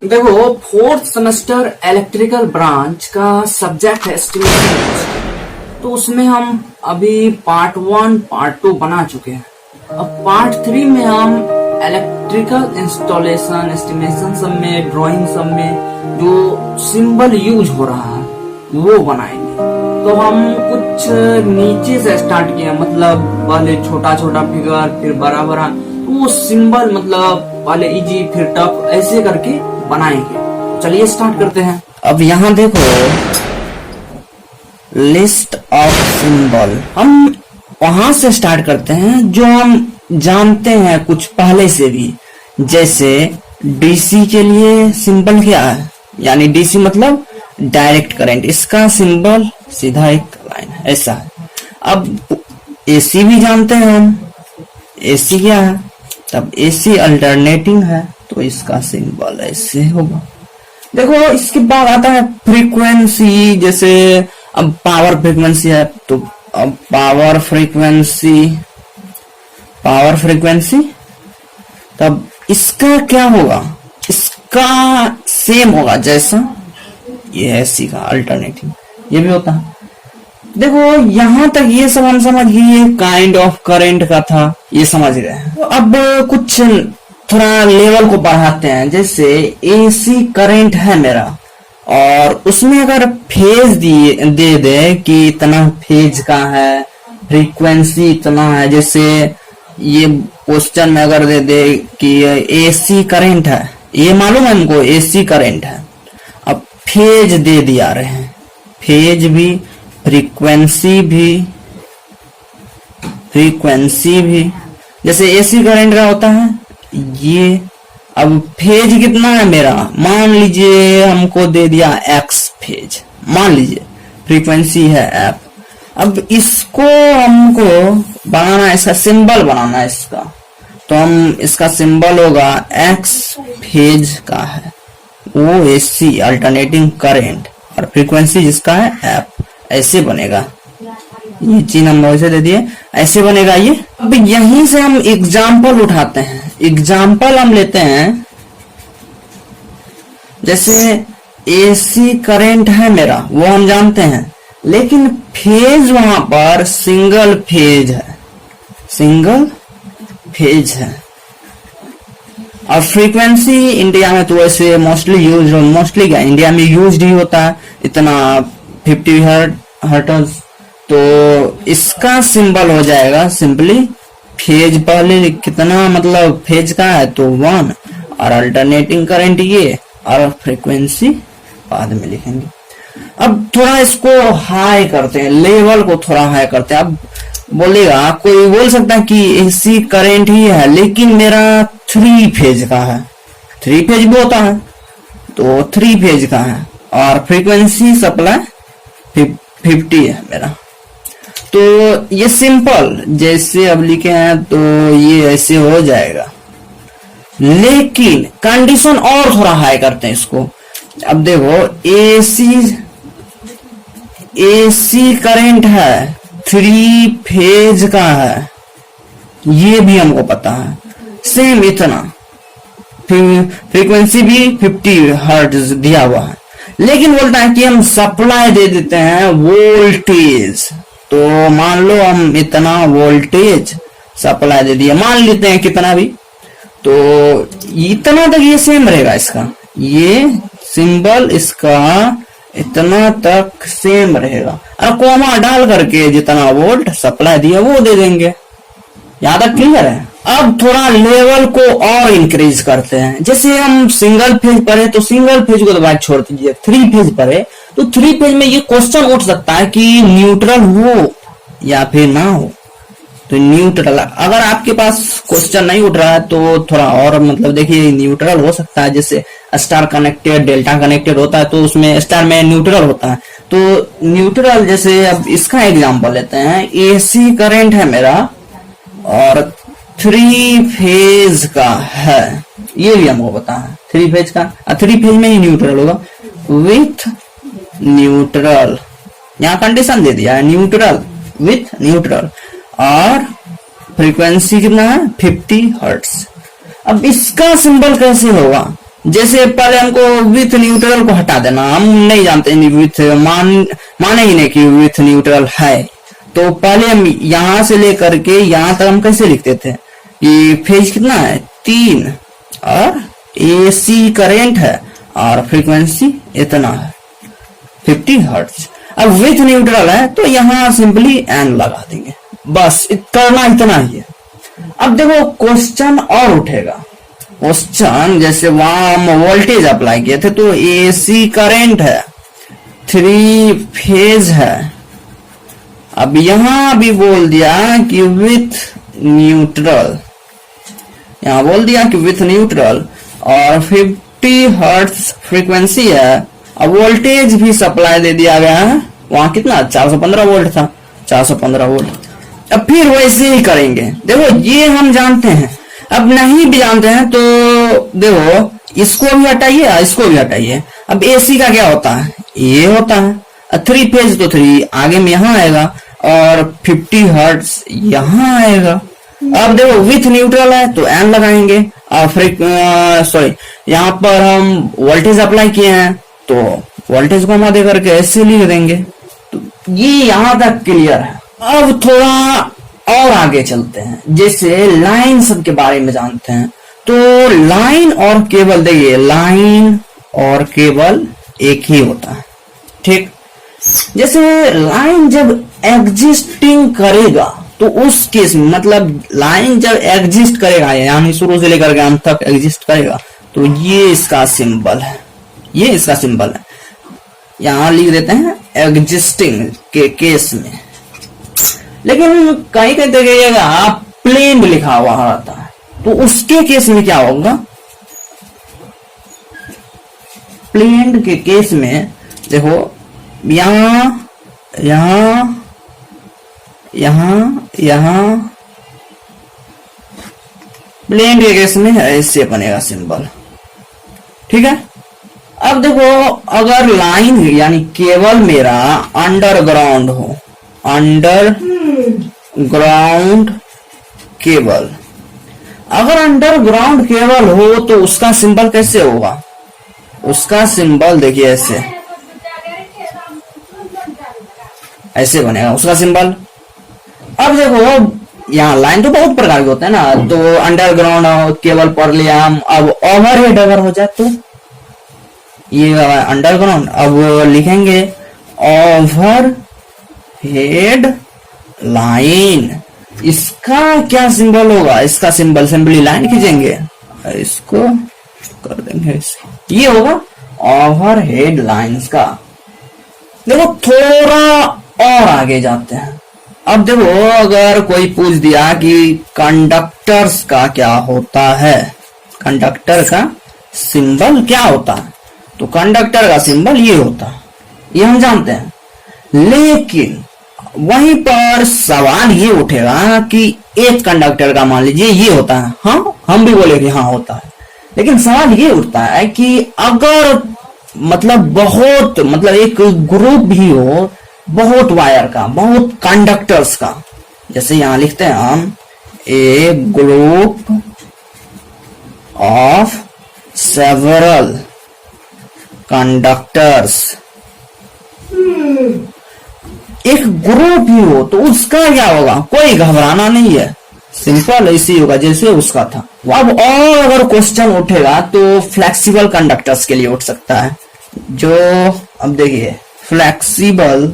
देखो, fourth semester electrical branch का subject है एस्टिमेशन। तो उसमें हम अभी पार्ट 1 पार्ट 2 बना चुके हैं। अब पार्ट 3 में हम इलेक्ट्रिकल इंस्टॉलेशन एस्टिमेशन सब में, ड्राइंग सब में जो सिंबल यूज हो रहा है वो बनाएंगे। तो हम कुछ नीचे से स्टार्ट किए, मतलब पहले छोटा छोटा फिगर, फिर बड़ा बड़ा, तो वो सिंबल मतलब पहले इजी फिर टफ ऐसे करके बनाएंगे। चलिए स्टार्ट करते हैं। अब यहाँ देखो, लिस्ट ऑफ सिंबल, हम वहां से स्टार्ट करते हैं जो हम जानते हैं कुछ पहले से भी। जैसे डीसी के लिए सिंबल क्या है, यानी डीसी मतलब डायरेक्ट करंट, इसका सिंबल सीधा एक लाइन है, ऐसा है। अब एसी भी जानते हैं हम, एसी क्या है, तब एसी अल्टरनेटिंग है तो इसका सिंबल ऐसे होगा। देखो, इसके बाद आता है फ्रीक्वेंसी। जैसे अब पावर फ्रीक्वेंसी है तो अब पावर फ्रीक्वेंसी तब इसका क्या होगा, इसका सेम होगा जैसा ये है एसी का अल्टरनेटिव, ये भी होता है। देखो, यहां तक ये सब हम समझ गए, ये काइंड ऑफ करंट का था, ये समझ रहे हैं। तो अब कुछ थोड़ा लेवल को बढ़ाते हैं। जैसे एसी करंट है मेरा, और उसमें अगर फेज दे दे कि इतना फेज का है, फ्रीक्वेंसी इतना है। जैसे ये क्वेश्चन में अगर दे दे कि एसी करंट है, ये मालूम है हमको एसी करंट है, अब फेज दे दिया रहे हैं, फेज भी फ्रीक्वेंसी भी। जैसे एसी करंट का होता है ये। अब फेज कितना है मेरा, मान लीजिए हमको दे दिया एक्स फेज, मान लीजिए फ्रीक्वेंसी है एफ। अब इसको हमको बनाना, इसका सिंबल बनाना है इसका, तो हम इसका सिंबल होगा एक्स फेज का है, वो एसी अल्टरनेटिंग करंट, और फ्रीक्वेंसी जिसका है एफ, ऐसे बनेगा। ये चिन्ह हम वैसे दे दिए, ऐसे बनेगा ये। अब यहीं से हम एग्जाम्पल उठाते हैं। एग्जाम्पल हम लेते हैं, जैसे एसी करंट है मेरा, वो हम जानते हैं, लेकिन फेज वहां पर सिंगल फेज है। और फ्रीक्वेंसी इंडिया में तो वैसे मोस्टली क्या इंडिया में यूज ही होता है, इतना 50 हर्ट्ज। तो इसका सिंबल हो जाएगा सिंपली फेज, पहले कितना मतलब फेज का है तो 1, और अल्टरनेटिंग करंट ये, और फ्रीक्वेंसी बाद में लिखेंगे। अब थोड़ा इसको हाई करते हैं, लेवल को थोड़ा हाई करते हैं। अब बोलेगा, कोई बोल सकता है कि एसी करंट ही है, लेकिन मेरा 3 फेज का है, 3 फेज भी होता है, तो 3 फेज का है, और फ्रीक्वेंसी सप्लाई 50 है मेरा। तो ये सिंपल जैसे अब लिखे हैं तो ये ऐसे हो जाएगा, लेकिन कंडीशन और थोड़ा हाई करते हैं इसको। अब देखो, एसी करंट है, 3 फेज का है, ये भी हमको पता है, सेम इतना, फ्रीक्वेंसी भी 50 हर्ट्ज दिया हुआ है, लेकिन बोलता है कि हम सप्लाई दे देते हैं वोल्टेज। तो मान लो हम इतना वोल्टेज सप्लाई दे दिया, मान लेते हैं कितना भी, तो इतना तक ये सेम रहेगा इसका, ये सिंबल इसका इतना तक सेम रहेगा। और कोमा डाल करके जितना वोल्ट सप्लाई दिया वो दे देंगे। यहां तक क्लियर है। अब थोड़ा लेवल को और इंक्रीज करते हैं। जैसे हम सिंगल फेज पढ़े तो सिंगल फेज को तो बात छोड़ दीजिए, 3 फेज पढ़े तो 3 फेज में ये क्वेश्चन उठ सकता है कि न्यूट्रल हो या फिर ना हो। तो न्यूट्रल, अगर आपके पास क्वेश्चन नहीं उठ रहा है तो थोड़ा और मतलब देखिए, न्यूट्रल हो सकता है। जैसे स्टार कनेक्टेड, डेल्टा कनेक्टेड होता है तो उसमें स्टार में न्यूट्रल होता है। तो न्यूट्रल, जैसे अब इसका एग्जांपल लेते हैं, एसी करंट है मेरा और 3 फेज का है, ये भी हमको पता है 3 फेज का, 3 फेज में ही न्यूट्रल होगा विथ न्यूट्रल। यहाँ कंडीशन दे दिया है न्यूट्रल विथ न्यूट्रल, और फ्रीक्वेंसी कितना है 50 हर्ट्ज। अब इसका सिंबल कैसे होगा? जैसे पहले हमको विथ न्यूट्रल को हटा देना, हम नहीं जानते विथ माने ही नहीं कि विथ न्यूट्रल है। तो पहले हम यहां से लेकर के यहां तक हम कैसे लिखते थे कि फेज कितना है 3 और एसी करंट है और फ्रीक्वेंसी इतना है 50 हर्ट्ज। अब विथ न्यूट्रल है तो यहां सिंपली एन लगा देंगे, बस करना इतना ही है। अब देखो क्वेश्चन और उठेगा, क्वेश्चन जैसे वहां हम वोल्टेज अप्लाई किए थे तो एसी करंट है 3 फेज है। अब यहां भी बोल दिया कि विथ न्यूट्रल, यहां बोल दिया कि विथ न्यूट्रल और 50 हर्ट्ज फ्रीक्वेंसी है। अब वोल्टेज भी सप्लाई दे दिया गया है, वहां कितना 415 वोल्ट था, 415 वोल्ट। अब फिर वैसे ही करेंगे। देखो ये हम जानते हैं, अब नहीं भी जानते हैं तो देखो इसको भी हटाइए इसको भी हटाइए। अब एसी का क्या होता है, ये होता है 3 फेज तो 3 आगे में यहां आएगा और 50 हर्ट्ज यहां आएगा। अब देखो विथ न्यूट्रल है तो एन लगाएंगे और सॉरी यहाँ पर हम वोल्टेज अप्लाई किए हैं तो वोल्टेज को हम आधे करके ऐसे लिख देंगे। तो ये यहां तक क्लियर है। अब थोड़ा और आगे चलते हैं, जैसे लाइन सब के बारे में जानते हैं। तो लाइन और केबल, देखिए लाइन और केबल एक ही होता है, ठीक। जैसे लाइन जब एग्जिस्टिंग करेगा तो उस केस में, मतलब लाइन जब एग्जिस्ट करेगा यानी शुरू से लेकर के अंत तक एग्जिस्ट करेगा तो ये इसका सिंबल है, ये इसका सिंबल है। यहां लिख देते हैं एग्जिस्टिंग के केस में। लेकिन कहीं कहीं देखिएगा प्लेन लिखा हुआ रहता है तो उसके केस में क्या होगा, प्लेन के केस में देखो यहां यहां यहां यहां प्लेन के केस में ऐसे बनेगा सिंबल, ठीक है। अब देखो अगर लाइन यानी केबल मेरा अंडरग्राउंड हो, अंडरग्राउंड केबल, अगर अंडरग्राउंड केबल हो तो उसका सिंबल कैसे होगा, उसका सिंबल देखिए ऐसे ऐसे बनेगा उसका सिंबल। अब देखो यहाँ लाइन तो बहुत प्रकार के होते हैं ना, तो अंडरग्राउंड केबल पढ़ लिया हम। अब ओवरहेड अगर हो जाए तो ये अंडरग्राउंड, अब लिखेंगे ओवर हेड लाइन। इसका क्या सिंबल होगा, इसका सिंबल सिंपली लाइन खींचेंगे, इसको कर देंगे ये होगा ओवर हेड लाइन्स का। देखो थोड़ा और आगे जाते हैं। अब देखो अगर कोई पूछ दिया कि कंडक्टर्स का क्या होता है, कंडक्टर का सिंबल क्या होता है, तो कंडक्टर का सिंबल ये होता है, ये हम जानते हैं। लेकिन वहीं पर सवाल ये उठेगा कि एक कंडक्टर का मान लीजिए ये होता है, हाँ हम भी बोले कि हाँ होता है। लेकिन सवाल ये उठता है कि अगर मतलब बहुत मतलब एक ग्रुप भी हो बहुत वायर का, बहुत कंडक्टर्स का, जैसे यहां लिखते हैं हम ए ग्रुप ऑफ सेवरल कंडक्टर्स, एक ग्रुप ही हो तो उसका क्या होगा, कोई घबराना नहीं है, सिंपल ऐसे होगा जैसे उसका था। अब और अगर क्वेश्चन उठेगा तो फ्लेक्सिबल कंडक्टर्स के लिए उठ सकता है, जो अब देखिए फ्लेक्सिबल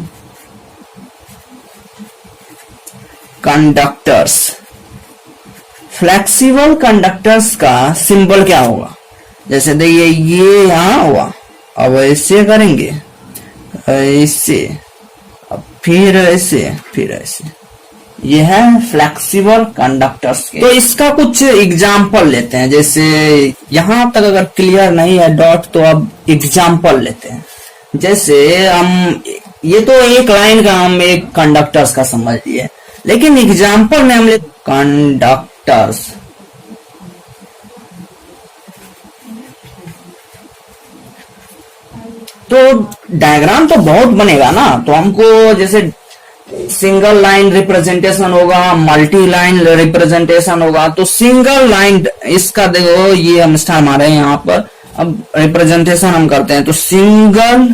कंडक्टर्स, फ्लेक्सिबल कंडक्टर्स का सिंबल क्या होगा, जैसे देखिए ये यहां हुआ, अब ऐसे करेंगे ऐसे, अब फिर ऐसे फिर ऐसे, ये है फ्लेक्सिबल कंडक्टर्स के। तो इसका कुछ एग्जाम्पल लेते हैं, जैसे यहां तक अगर क्लियर नहीं है डॉट तो अब एग्जाम्पल लेते हैं। जैसे हम ये तो एक लाइन का हम एक कंडक्टर्स का समझ लिए, लेकिन एग्जाम्पल में हम ले कंडक्टर्स, तो डायग्राम तो बहुत बनेगा ना, तो हमको जैसे सिंगल लाइन रिप्रेजेंटेशन होगा, मल्टी लाइन रिप्रेजेंटेशन होगा। तो सिंगल लाइन इसका देखो ये हम स्टार मारे हैं यहाँ पर। अब रिप्रेजेंटेशन हम करते हैं तो सिंगल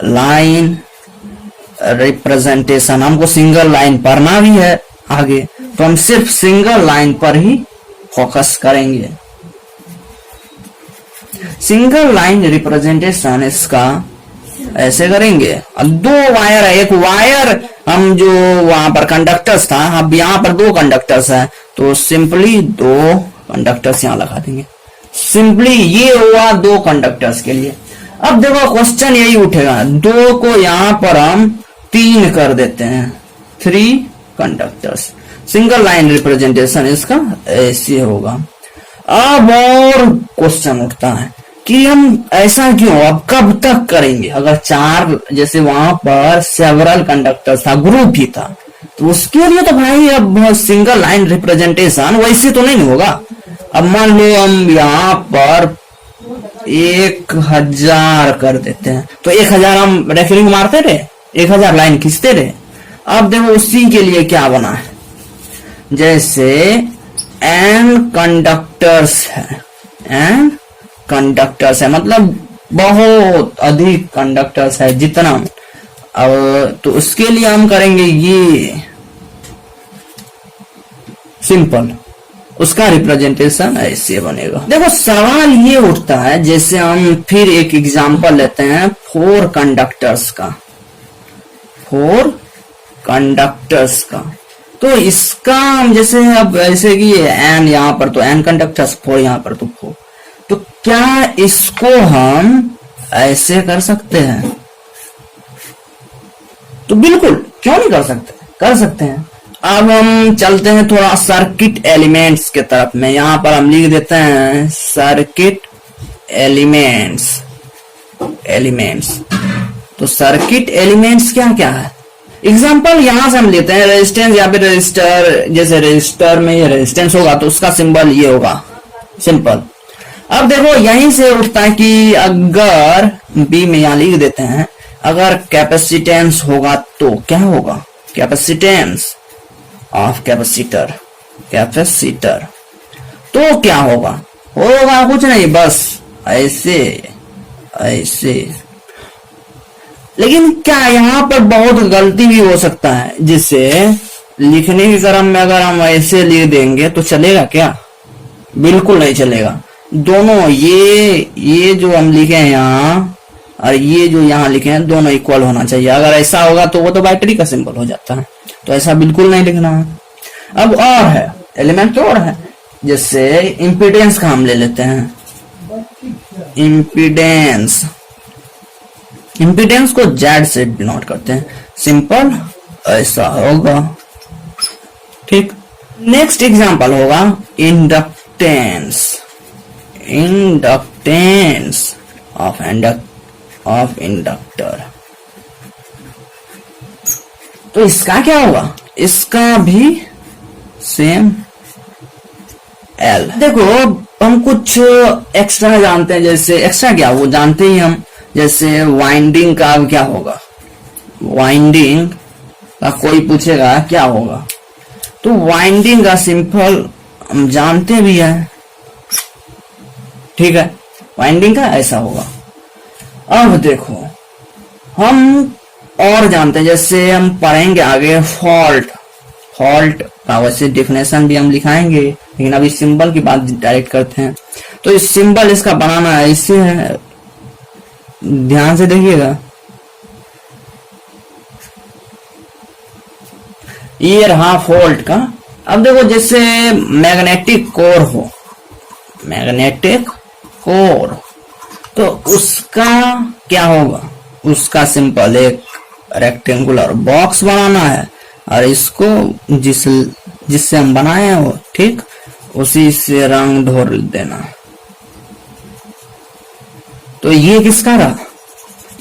लाइन रिप्रेजेंटेशन, हमको सिंगल लाइन पढ़ना भी है आगे, तो हम सिर्फ सिंगल लाइन पर ही फोकस करेंगे। सिंगल लाइन रिप्रेजेंटेशन इसका ऐसे करेंगे। अब दो वायर है, एक वायर हम जो वहां पर कंडक्टर्स था, अब यहाँ पर दो कंडक्टर्स है, तो सिंपली दो कंडक्टर्स यहाँ लगा देंगे। सिंपली ये हुआ दो कंडक्टर्स के लिए। अब देखो क्वेश्चन यही उठेगा, दो को यहाँ पर हम तीन कर देते हैं, 3 कंडक्टर्स। सिंगल लाइन रिप्रेजेंटेशन इसका ऐसे होगा। अब और क्वेश्चन उठता है कि हम ऐसा क्यों, अब कब तक करेंगे? अगर 4 जैसे वहां पर सेवरल कंडक्टर्स था, ग्रुप ही था, तो उसके लिए तो भाई अब सिंगल लाइन रिप्रेजेंटेशन वैसे तो नहीं होगा। अब मान लो हम यहाँ पर 1000 कर देते हैं, तो 1000 हम रेफरिंग मारते रहे, 1000 लाइन खींचते रहे। अब देखो उसी के लिए क्या बना है, जैसे n कंडक्टर्स है, n कंडक्टर्स है मतलब बहुत अधिक कंडक्टर्स है जितना। अब तो उसके लिए हम करेंगे ये सिंपल, उसका रिप्रेजेंटेशन ऐसे बनेगा। देखो सवाल ये उठता है, जैसे हम फिर एक एग्जांपल लेते हैं 4 कंडक्टर्स का, 4 कंडक्टर्स का। तो इसका हम जैसे अब ऐसे कि n यहाँ पर तो n कंडक्टर्स, 4 यहाँ पर तो 4, तो क्या इसको हम ऐसे कर सकते हैं? तो बिल्कुल क्यों नहीं कर सकते, कर सकते हैं। अब हम चलते हैं थोड़ा सर्किट एलिमेंट्स के तरफ में। यहां पर हम लिख देते हैं सर्किट एलिमेंट्स, एलिमेंट्स। तो सर्किट एलिमेंट्स क्या क्या है? एग्जांपल यहां से हम लेते हैं रेजिस्टेंस, या फिर रजिस्टर, जैसे रजिस्टर में ये रेजिस्टेंस होगा तो उसका सिंबल ये होगा, सिंपल। अब देखो यहीं से उठता है कि अगर बी में यहां लिख देते हैं, अगर कैपेसिटेंस होगा तो क्या होगा? कैपेसिटेंस ऑफ कैपेसिटर, कैपेसिटर तो क्या होगा? होगा कुछ नहीं, बस ऐसे ऐसे। लेकिन क्या यहाँ पर बहुत गलती भी हो सकता है, जिससे लिखने के क्रम में अगर हम ऐसे लिख देंगे तो चलेगा क्या? बिल्कुल नहीं चलेगा। दोनों ये जो हम लिखे हैं यहाँ और ये जो यहाँ लिखे हैं दोनों इक्वल होना चाहिए। अगर ऐसा होगा तो वो तो बैटरी का सिंबल हो जाता है, तो ऐसा बिल्कुल नहीं लिखना है। अब और है एलिमेंट और है, जैसे इम्पीडेंस का हम ले लेते हैं, इम्पीडेंस, इम्पीडेंस को Z से डिनोट करते हैं, सिंपल ऐसा होगा, ठीक। नेक्स्ट एग्जांपल होगा इंडक्टेंस, इंडक्टेंस ऑफ इंडक्टर। तो इसका क्या होगा? इसका भी सेम L। देखो हम कुछ एक्स्ट्रा जानते हैं, जैसे एक्स्ट्रा क्या वो जानते ही हम, जैसे वाइंडिंग का क्या होगा? वाइंडिंग का कोई पूछेगा क्या होगा, तो वाइंडिंग का सिंपल हम जानते भी हैं, ठीक है। वाइंडिंग का ऐसा होगा। अब देखो हम और जानते हैं, जैसे हम पढ़ेंगे आगे फॉल्ट, फॉल्ट का वैसे डिफिनेशन भी हम लिखाएंगे, लेकिन अभी सिंबल की बात डायरेक्ट करते हैं। तो इस सिंबल इसका बनाना ऐसे है, ध्यान से देखिएगा, ये रहा फॉल्ट का। अब देखो जैसे मैग्नेटिक कोर हो, मैग्नेटिक कोर, तो उसका क्या होगा? उसका सिंपल एक रेक्टेंगुलर बॉक्स बनाना है और इसको जिससे हम बनाए हैं वो, ठीक, उसी से रंग ढोर देना। तो ये किसका रहा?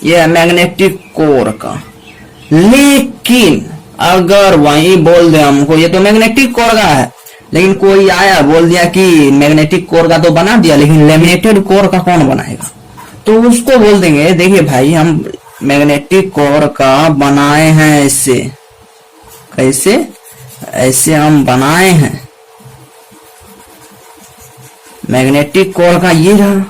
ये मैग्नेटिक कोर का। लेकिन अगर वही बोल दे हमको ये तो मैग्नेटिक कोर का है, लेकिन कोई आया बोल दिया कि मैग्नेटिक कोर का तो बना दिया, लेकिन लेमिनेटेड कोर का कौन बनाएगा? तो उसको बोल देंगे देखिए भाई हम मैग्नेटिक कोर का बनाए हैं इससे, कैसे, ऐसे हम बनाए हैं। मैग्नेटिक कोर का ये रहा।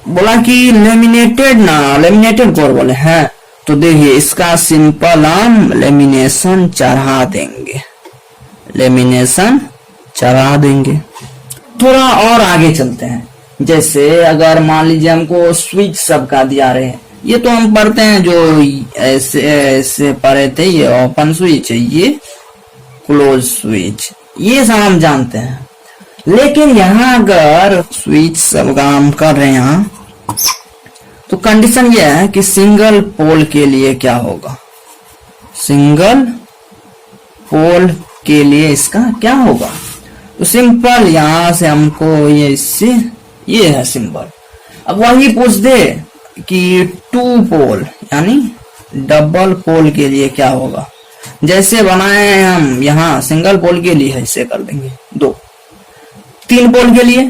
बोला कि लेमिनेटेड ना, लेमिनेटेड कोर बोले हैं, तो देखिए इसका सिंपल हम लेमिनेशन चढ़ा देंगे, लेमिनेशन चढ़ा देंगे। थोड़ा और आगे चलते हैं। जैसे अगर मान लीजिए हमको स्विच सबका दिया रहे, ये तो हम पढ़ते हैं, जो ऐसे ऐसे पढ़े थे, ये ओपन स्विच है, ये क्लोज स्विच, ये सब हम जानते हैं। लेकिन यहाँ अगर स्विच सब काम कर रहे हैं, तो कंडीशन ये है कि सिंगल पोल के लिए क्या होगा, सिंगल पोल के लिए इसका क्या होगा। तो सिंपल यहां से हमको ये इससे ये है सिंबल। अब वही पूछ दे कि टू पोल यानी डबल पोल के लिए क्या होगा। जैसे बनाए हैं हम यहाँ सिंगल पोल के लिए, ऐसे कर देंगे। दो तीन पोल के लिए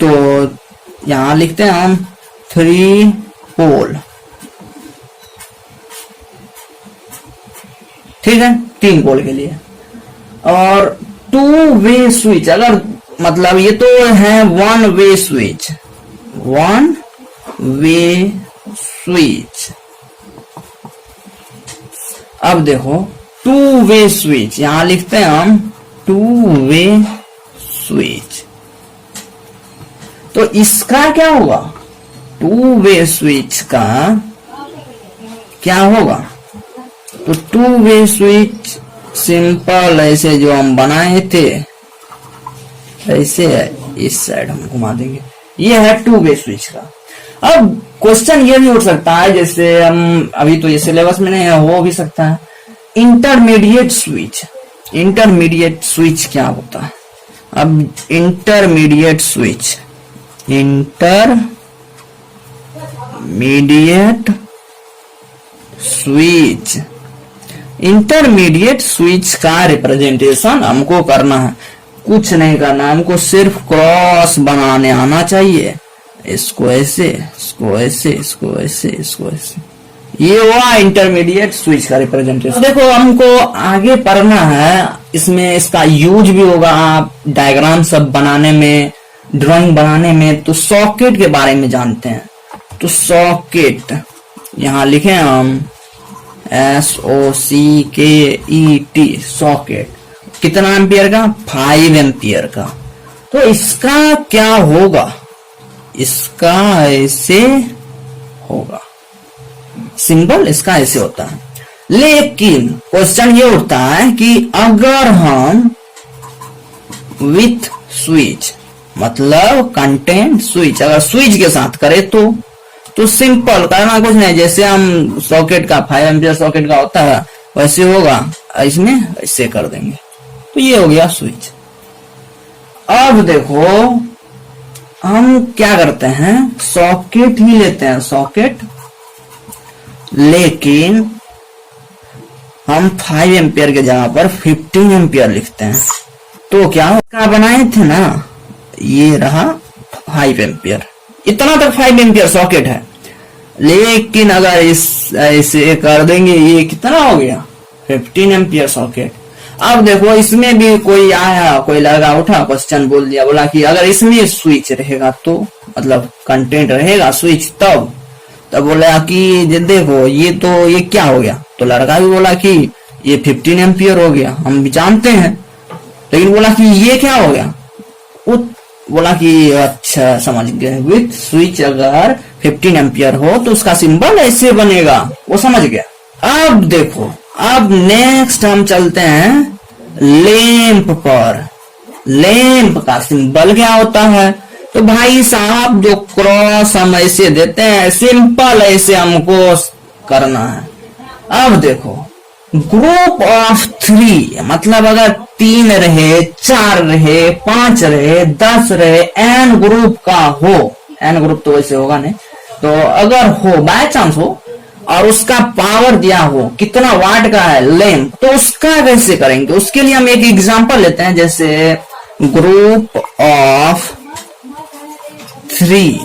तो यहां लिखते हैं हम थ्री पोल, ठीक है, तीन पोल के लिए। और टू वे स्विच, अगर मतलब ये तो है one way switch, one way switch. अब देखो टू वे स्विच, यहां लिखते हैं हम टू वे स्विच। तो इसका क्या होगा, टू वे स्विच का क्या होगा। तो टू वे स्विच सिंपल ऐसे जो हम बनाए थे, ऐसे इस साइड हम घुमा देंगे, ये है टू वे स्विच का। अब क्वेश्चन ये भी उठ सकता है, जैसे हम अभी तो ये सिलेबस में नहीं है, हो भी सकता है, इंटरमीडिएट स्विच। इंटरमीडिएट स्विच क्या होता है। अब intermediate switch, intermediate switch, intermediate switch का रिप्रेजेंटेशन हमको करना है। कुछ नहीं करना, हमको सिर्फ क्रॉस बनाने आना चाहिए। इसको ऐसे, इसको ऐसे, इसको ऐसे, इसको ऐसे, ये हुआ इंटरमीडिएट स्विच का रिप्रेजेंटेशन। देखो हमको आगे पढ़ना है, इसमें इसका यूज भी होगा, आप डायग्राम सब बनाने में, ड्राइंग बनाने में। तो सॉकेट के बारे में जानते हैं। तो सॉकेट यहां लिखे हम SOCKET, सॉकेट। कितना एम्पियर का, 5 एम्पियर का। तो इसका क्या होगा, इसका ऐसे होगा, सिंबल इसका ऐसे होता है। लेकिन क्वेश्चन ये उठता है कि अगर हम विथ स्विच, मतलब कंटेंट स्विच, अगर स्विच के साथ करें तो सिंपल करना कुछ नहीं, जैसे हम सॉकेट का 5 एम्पियर सॉकेट का होता है वैसे होगा, इसमें ऐसे कर देंगे। तो ये हो गया स्विच। अब देखो हम क्या करते हैं, सॉकेट ही लेते हैं, सॉकेट, लेकिन हम 5 एम्पियर के जगह पर 15 एम्पियर लिखते हैं। तो क्या बनाए थे ना, ये रहा 5 एम्पियर, इतना तक 5 एम्पियर सॉकेट है। लेकिन अगर इस ऐसे कर देंगे, ये कितना हो गया, 15 एम्पियर सॉकेट। अब देखो इसमें भी कोई आया, कोई लड़का उठा, क्वेश्चन बोल दिया, बोला कि अगर इसमें स्विच रहेगा तो, मतलब कंटेंट रहेगा स्विच, तब बोला कि देखो ये क्या हो गया। तो लड़का भी बोला कि ये 15 एम्पियर हो गया, हम भी जानते हैं। लेकिन बोला कि ये क्या हो गया, बोला कि अच्छा समझ गए, विथ स्विच अगर 15 एम्पियर हो तो उसका सिंबल ऐसे बनेगा, वो समझ गया। अब देखो, अब नेक्स्ट हम चलते हैं लैंप पर। लैंप का सिंबल क्या होता है। तो भाई साहब जो क्रॉस हम ऐसे देते हैं, सिंपल ऐसे हमको करना है। अब देखो ग्रुप ऑफ 3, मतलब अगर 3 रहे, 4 रहे, 5 रहे, 10 रहे, एन ग्रुप का हो, एन ग्रुप तो वैसे होगा नहीं, तो अगर हो बाय चांस हो और उसका पावर दिया हो, कितना वाट का है लैंप, तो उसका कैसे करेंगे। उसके लिए हम एक एग्जांपल लेते हैं, जैसे ग्रुप ऑफ 3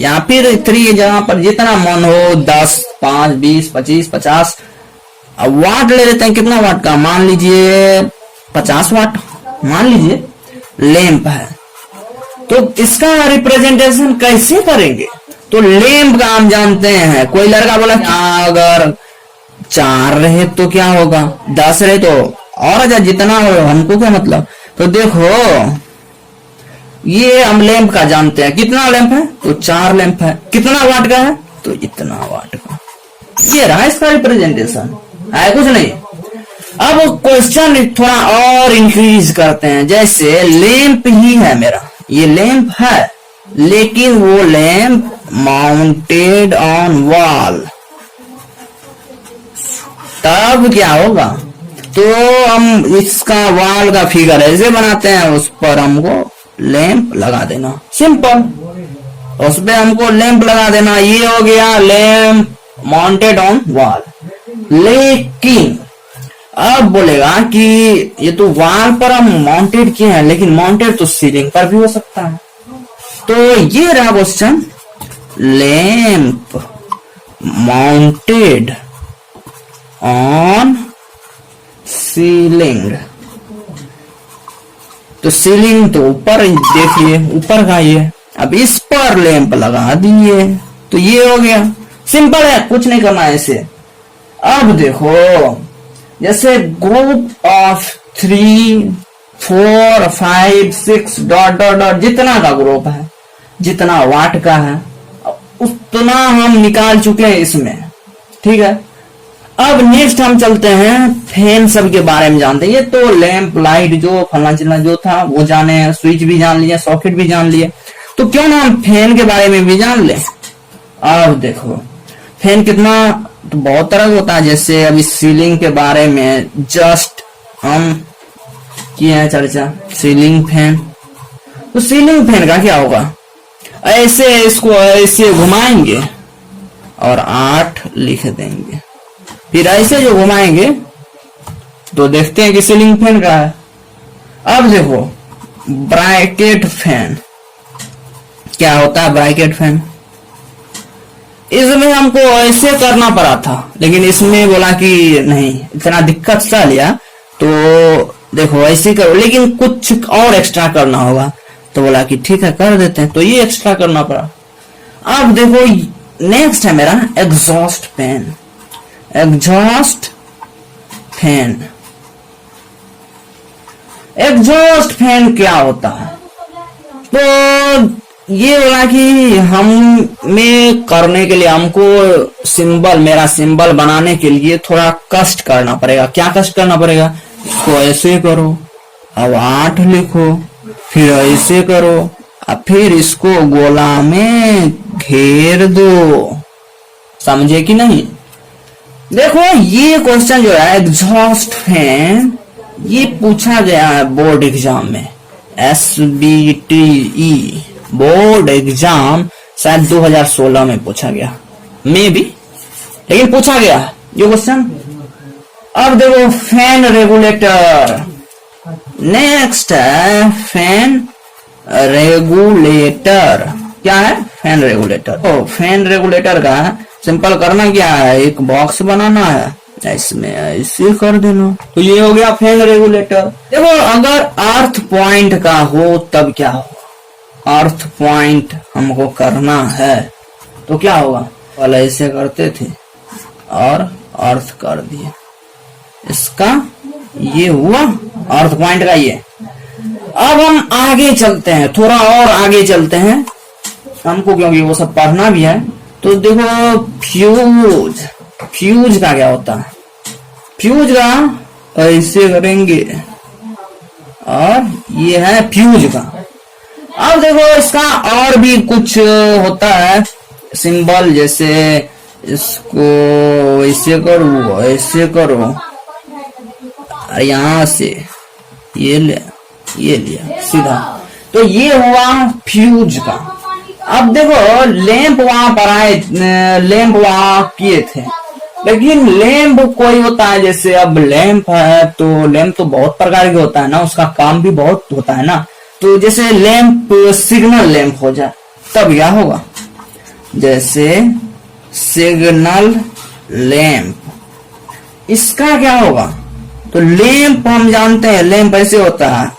या फिर 3 जगह पर जितना मन हो, 10, 5, 20, 25, 50, अब वाट ले लेते हैं, कितना वाट का, मान लीजिए 50 वाट मान लीजिए लैंप है। तो इसका रिप्रेजेंटेशन कैसे करेंगे? तो लैंप का हम जानते हैं, कोई लड़का बोला अगर 4 रहे तो क्या होगा, 10 रहे तो और अच्छा जितना हो, हमको क्या मतलब। तो देखो ये हम लैंप का जानते हैं, कितना लैंप है तो 4 लैंप है, कितना वाट का है तो इतना वाट का। ये रहा इसका रिप्रेजेंटेशन, है कुछ नहीं। अब क्वेश्चन थोड़ा और इंक्रीज करते हैं, जैसे लैंप ही है मेरा, ये लैंप है लेकिन वो लैंप माउंटेड ऑन वॉल, तब क्या होगा। तो हम इसका वॉल का फिगर ऐसे बनाते हैं, उस पर हमको लैंप लगा देना, सिंपल, उस पर हमको लैंप लगा देना, ये हो गया लैंप माउंटेड ऑन वॉल। लेकिन अब बोलेगा कि ये तो वॉल पर हम माउंटेड किए हैं, लेकिन माउंटेड तो सीलिंग पर भी हो सकता है। तो ये रहा question, lamp mounted on ceiling. तो सीलिंग तो ऊपर देखिए, ऊपर का ये, अब इस पर लैंप लगा दिए तो ये हो गया, सिंपल है, कुछ नहीं करना है इसे। अब देखो जैसे group of 3, 4, 5, 6 dot dot dot, जितना का ग्रुप है, जितना वाट का है, उतना हम निकाल चुके हैं इसमें, ठीक है। अब नेक्स्ट हम चलते हैं फैन सब के बारे में जानते हैं। ये तो लैंप लाइट जो फलना चिलना जो था वो जाने, स्विच भी जान लिए, सॉकेट भी जान लिए, तो क्यों ना हम फैन के बारे में भी जान ले। अब देखो फैन कितना, तो बहुत तरह का होता है, जैसे अभी सीलिंग के बारे में जस्ट हम किए हैं चर्चा, सीलिंग फैन। तो सीलिंग फैन का क्या होगा, ऐसे इसको ऐसे घुमाएंगे और 8 लिख देंगे, फिर ऐसे जो घुमाएंगे तो देखते हैं कि सीलिंग फैन का है। अब देखो ब्रैकेट फैन, क्या होता है ब्रैकेट फैन, इसमें हमको ऐसे करना पड़ा था, लेकिन इसमें बोला कि नहीं, इतना दिक्कत सा लिया तो देखो ऐसे करो, लेकिन कुछ और एक्स्ट्रा करना होगा, तो बोला कि ठीक है कर देते हैं, तो ये एक्स्ट्रा करना पड़ा। अब देखो नेक्स्ट है मेरा exhaust fan. Exhaust fan, exhaust fan क्या होता है, तो ये बोला कि हम में करने के लिए हमको सिंबल, मेरा सिंबल बनाने के लिए थोड़ा कष्ट करना पड़ेगा। क्या कष्ट करना पड़ेगा, इसको ऐसे करो, अब 8 लिखो, फिर ऐसे करो, अब फिर इसको गोला में घेर दो, समझे कि नहीं। देखो ये क्वेश्चन जो है एग्जॉस्ट फैन, ये पूछा गया है बोर्ड एग्जाम में, SBTE बोर्ड एग्जाम शायद 2016 में पूछा गया, मे भी, लेकिन पूछा गया ये क्वेश्चन। अब देखो फैन रेगुलेटर, नेक्स्ट है फैन रेगुलेटर। क्या है फैन रेगुलेटर, तो फैन रेगुलेटर का सिंपल करना क्या है, एक बॉक्स बनाना है, इसमें ऐसे कर देना, तो ये हो गया फैन रेगुलेटर। देखो अगर अर्थ पॉइंट का हो तब क्या होगा, अर्थ पॉइंट हमको करना है तो क्या होगा, पहले ऐसे करते थे और अर्थ कर दिए, इसका ये हुआ अर्थ पॉइंट का ये। अब हम आगे चलते हैं, थोड़ा और आगे चलते हैं हमको, क्योंकि वो सब पढ़ना भी है। तो देखो फ्यूज, फ्यूज का क्या होता है, फ्यूज का ऐसे करेंगे और ये है फ्यूज का। अब देखो इसका और भी कुछ होता है सिंबल, जैसे इसको ऐसे करो, ऐसे करो, यहां से ये ले, ये लिया सीधा, तो ये हुआ फ्यूज का। अब देखो लैंप वहां पर आए, लैंप वहां किए थे, लेकिन लैंप कोई होता है, जैसे अब लैंप है तो लैंप तो बहुत प्रकार के होता है ना, उसका काम भी बहुत होता है ना। तो जैसे लैंप सिग्नल लैंप हो जाए तब क्या होगा, जैसे सिग्नल लैंप, इसका क्या होगा? तो लैंप हम जानते हैं, लैंप ऐसे होता है,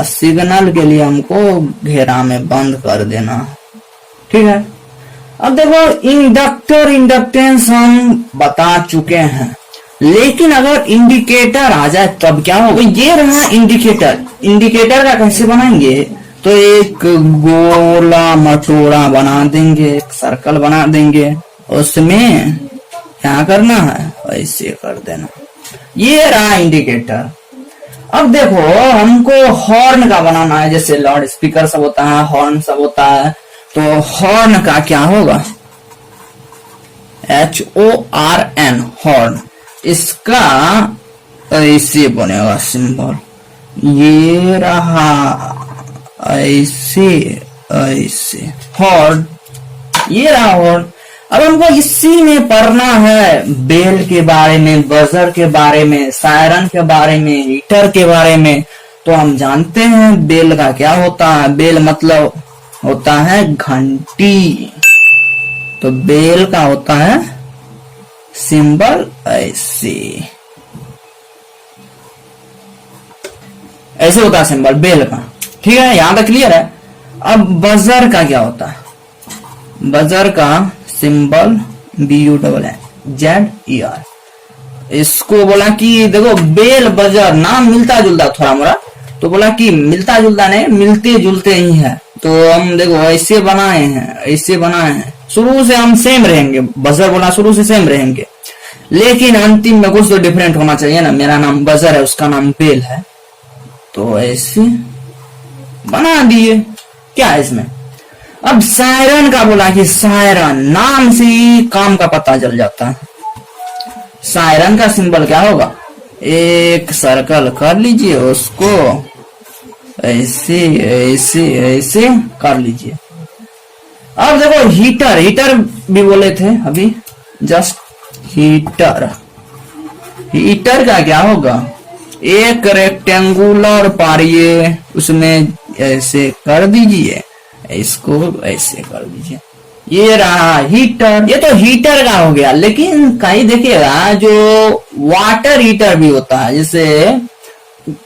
सिग्नल के लिए हमको घेरा में बंद कर देना, ठीक है। अब देखो इंडक्टर इंडक्टेंस हम बता चुके हैं, लेकिन अगर इंडिकेटर आ जाए तब क्या होगा? ये रहा इंडिकेटर। इंडिकेटर का कैसे बनाएंगे? तो एक गोला मटोरा बना देंगे, एक सर्कल बना देंगे, उसमें क्या करना है, ऐसे कर देना। ये रहा इंडिकेटर। अब देखो हमको हॉर्न का बनाना है, जैसे लाउड स्पीकर सब होता है, हॉर्न सब होता है, तो हॉर्न का क्या होगा? HORN, horn. इसका ऐसे बनेगा सिंबल, ये रहा ऐसे ऐसे हॉर्न, ये रहा हॉर्न। अब हमको इसी में पढ़ना है बेल के बारे में, बजर के बारे में, सायरन के बारे में, हीटर के बारे में। तो हम जानते हैं बेल का क्या होता है। बेल मतलब होता है घंटी, तो बेल का होता है सिंबल ऐसे, ऐसे होता है सिंबल बेल का, ठीक है। यहां तक क्लियर है। अब बजर का क्या होता है? बजर का सिंबल BUZZER। इसको बोला कि देखो बेल बजर नाम मिलता जुलता थोड़ा मोड़ा, तो बोला कि मिलता जुलता नहीं, मिलते जुलते ही है। तो हम देखो ऐसे बनाए हैं, ऐसे बनाए हैं, शुरू से हम सेम रहेंगे। बजर बोला शुरू से सेम रहेंगे, लेकिन अंतिम में कुछ तो डिफरेंट होना चाहिए ना। मेरा नाम बजर है, उसका नाम बेल है, तो ऐसे बना दिए। क्या है इसमें? अब सायरन का बोला कि सायरन नाम से ही काम का पता चल जाता है। सायरन का सिंबल क्या होगा? एक सर्कल कर लीजिए, उसको ऐसे ऐसे ऐसे कर लीजिए। अब देखो हीटर, हीटर भी बोले थे अभी जस्ट, हीटर। हीटर का क्या होगा? एक रेक्टेंगुलर पारिए, उसमें ऐसे कर दीजिए, इसको ऐसे कर दीजिए, ये रहा हीटर। ये तो हीटर का हो गया। लेकिन कहीं देखिएगा जो वाटर हीटर भी होता है, जैसे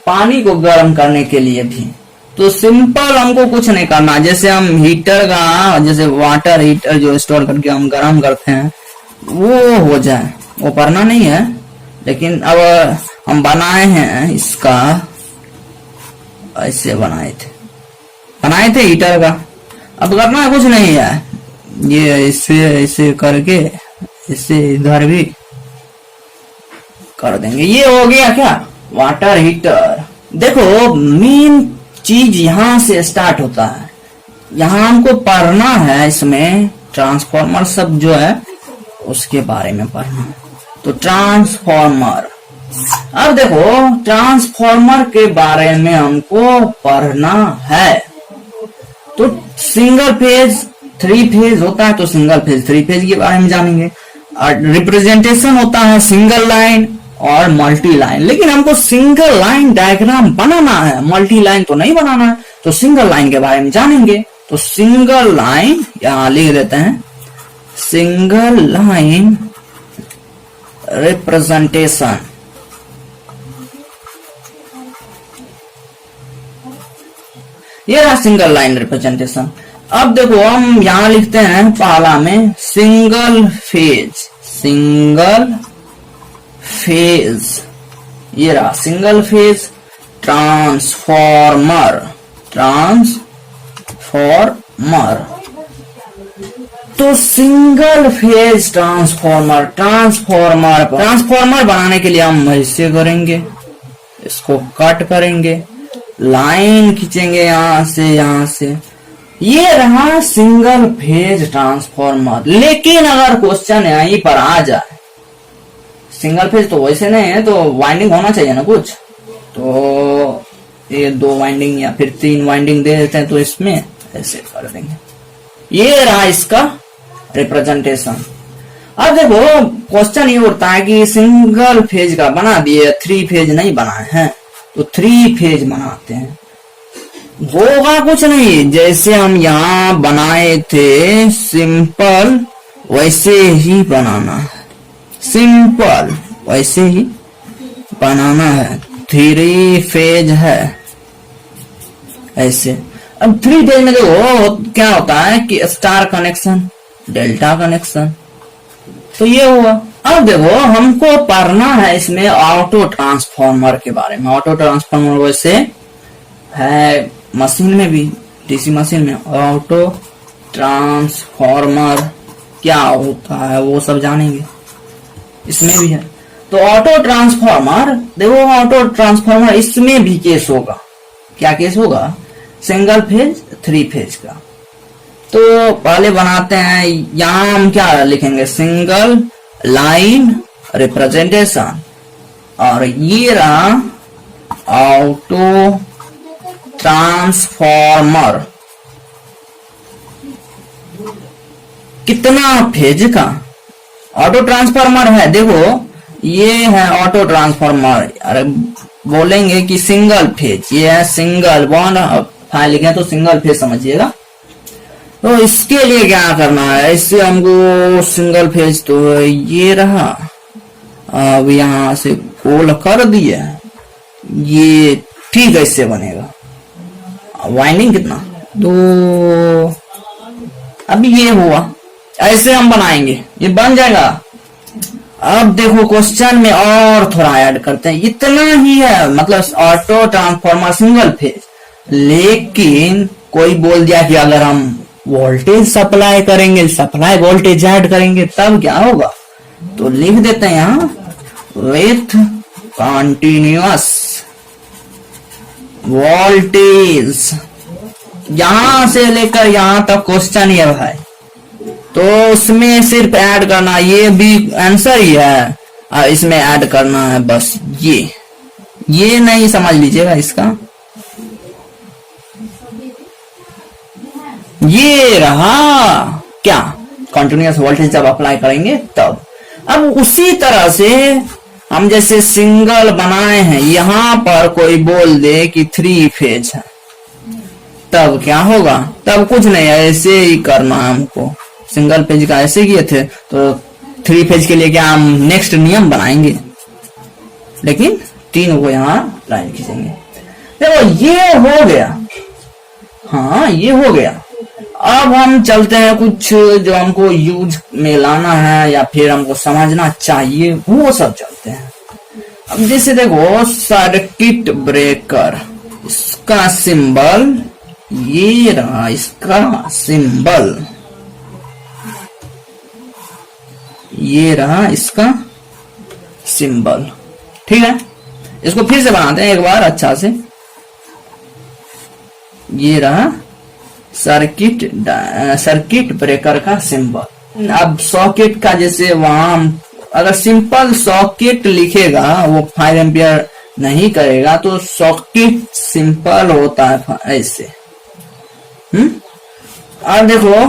पानी को गर्म करने के लिए भी, तो सिंपल हमको कुछ नहीं करना। जैसे हम हीटर का, जैसे वाटर हीटर जो स्टोर करके हम गर्म करते हैं, वो हो जाए, वो करना नहीं है। लेकिन अब हम बनाए हैं इसका, ऐसे बनाए थे हीटर का। अब करना कुछ नहीं है, ये ऐसे ऐसे करके इसे इधर भी कर देंगे। ये हो गया क्या? Water heater. देखो मेन चीज यहां से स्टार्ट होता है। यहां हमको पढ़ना है, इसमें ट्रांसफॉर्मर सब जो है उसके बारे में पढ़ना है। तो ट्रांसफॉर्मर, अब देखो ट्रांसफॉर्मर के बारे में हमको पढ़ना है। तो सिंगल फेज, थ्री फेज होता है, तो सिंगल फेज, थ्री फेज के बारे में जानेंगे। और रिप्रेजेंटेशन होता है सिंगल लाइन और मल्टी लाइन। लेकिन हमको सिंगल लाइन डायग्राम बनाना है, मल्टी लाइन तो नहीं बनाना है। तो सिंगल लाइन के बारे में जानेंगे। तो सिंगल लाइन यहां लिख देते हैं, सिंगल लाइन रिप्रेजेंटेशन। ये रहा सिंगल लाइन रिप्रेजेंटेशन। अब देखो हम यहां लिखते हैं पहला में सिंगल फेज, सिंगल फेज, ये रहा सिंगल फेज ट्रांसफॉर्मर, ट्रांसफॉर्मर। तो सिंगल फेज ट्रांसफॉर्मर, ट्रांसफॉर्मर बनाने के लिए हम ऐसे करेंगे, इसको कट करेंगे, लाइन खींचेंगे यहां से, ये रहा सिंगल फेज ट्रांसफॉर्मर। लेकिन अगर क्वेश्चन यहीं पर आ जाए, सिंगल फेज तो वैसे नहीं है, तो वाइंडिंग होना चाहिए ना कुछ, तो ये 2 वाइंडिंग या फिर 3 वाइंडिंग दे देते हैं, तो इसमें ऐसे कर देंगे। ये रहा इसका रिप्रेजेंटेशन। अब देखो क्वेश्चन ये उठता है कि सिंगल फेज का बना दिए, 3 फेज नहीं बनाए हैं, तो 3 फेज बनाते हैं। होगा कुछ नहीं, जैसे हम यहां बनाए थे सिंपल, वैसे ही बनाना है, सिंपल वैसे ही बनाना है। 3 फेज है ऐसे। अब 3 फेज में देखो क्या होता है कि स्टार कनेक्शन, डेल्टा कनेक्शन, तो ये हुआ। अब देखो हमको पढ़ना है इसमें ऑटो ट्रांसफॉर्मर के बारे में। ऑटो ट्रांसफॉर्मर वैसे है मशीन में भी, डीसी मशीन में ऑटो ट्रांसफॉर्मर क्या होता है वो सब जानेंगे, इसमें भी है। तो ऑटो ट्रांसफॉर्मर देखो, ऑटो ट्रांसफॉर्मर इसमें भी केस होगा। क्या केस होगा? सिंगल फेज 3 फेज का। तो पहले बनाते हैं, यहां हम क्या लिखेंगे? सिंगल लाइन रिप्रेजेंटेशन, और ये रहा ऑटो ट्रांसफॉर्मर। कितना फेज का ऑटो ट्रांसफॉर्मर है? देखो ये है ऑटो ट्रांसफॉर्मर। अरे बोलेंगे कि सिंगल फेज, ये है सिंगल वन, फाइल लिखे तो सिंगल फेज समझिएगा। तो इसके लिए क्या करना है? इससे हमको सिंगल फेज तो ये रहा, अब यहां से कोल कर दिए, ये ठीक ऐसे बनेगा। वाइंडिंग कितना? 2। अब ये हुआ, ऐसे हम बनाएंगे, ये बन जाएगा। अब देखो क्वेश्चन में और थोड़ा ऐड करते हैं, इतना ही है, मतलब ऑटो ट्रांसफॉर्मर सिंगल फेज। लेकिन कोई बोल दिया कि अगर हम वोल्टेज सप्लाई करेंगे, सप्लाई वोल्टेज ऐड करेंगे तब क्या होगा? तो लिख देते हैं यहां विथ कंटिन्यूअस वोल्टेज। यहां से लेकर यहां तक क्वेश्चन ही है भाई, तो उसमें सिर्फ ऐड करना, ये भी आंसर ही है, और इसमें ऐड करना है बस ये नहीं समझ लीजिएगा इसका। ये रहा क्या? कंटिन्यूअस वोल्टेज जब अप्लाई करेंगे तब। अब उसी तरह से हम जैसे सिंगल बनाए हैं, यहां पर कोई बोल दे कि 3 फेज है, तब क्या होगा? तब कुछ नहीं, ऐसे ही करना है हमको। सिंगल फेज का ऐसे किए थे, तो 3 फेज के लिए क्या हम नेक्स्ट नियम बनाएंगे, लेकिन 3 को यहाँ लाइन खींचेंगे। देखो ये हो गया, हाँ ये हो गया। अब हम चलते हैं कुछ जो हमको यूज में लाना है या फिर हमको समझना चाहिए, वो सब चलते हैं। अब जैसे देखो सर्किट ब्रेकर, इसका सिंबल ये रहा, इसका सिंबल ये रहा, इसका सिंबल। ठीक है, इसको फिर से बनाते हैं एक बार अच्छा से। ये रहा सर्किट ब्रेकर का सिंबल। अब सॉकेट का जैसे वहां अगर सिंपल सॉकेट लिखेगा वो 5 एम्पियर नहीं करेगा, तो सॉकेट सिंपल होता है ऐसे। अब देखो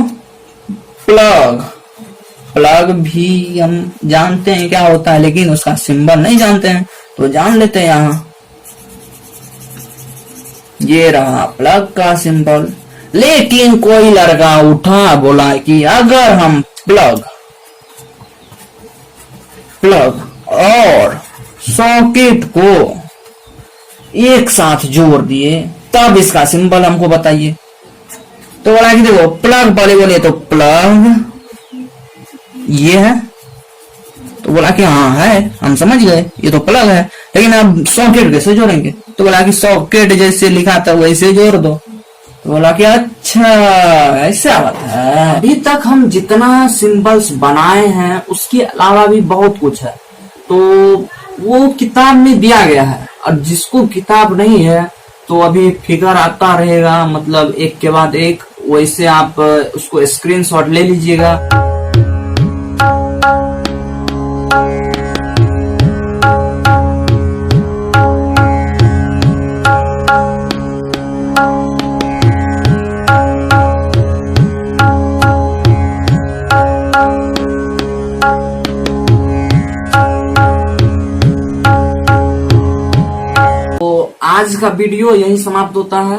प्लग भी हम जानते हैं क्या होता है, लेकिन उसका सिंबल नहीं जानते हैं, तो जान लेते हैं यहां। ये रहा प्लग का सिंबल। लेकिन कोई लड़का उठा बोला कि अगर हम प्लग और सॉकेट को एक साथ जोड़ दिए तब इसका सिंबल हमको बताइए। तो बोला कि देखो प्लग पहले बोले तो प्लग ये है, तो बोला कि हाँ है, हम समझ गए ये तो प्लग है, लेकिन अब सॉकेट कैसे जोड़ेंगे? तो बोला कि सॉकेट जैसे लिखा था वैसे जोड़ दो। तो बोला कि अच्छा ऐसा बात है। अभी तक हम जितना सिंबल्स बनाए हैं उसके अलावा भी बहुत कुछ है, तो वो किताब में दिया गया है, और जिसको किताब नहीं है तो अभी फिगर आता रहेगा, मतलब एक के बाद एक, वैसे आप उसको स्क्रीनशॉट ले लीजिएगा। आज का वीडियो यही समाप्त होता है।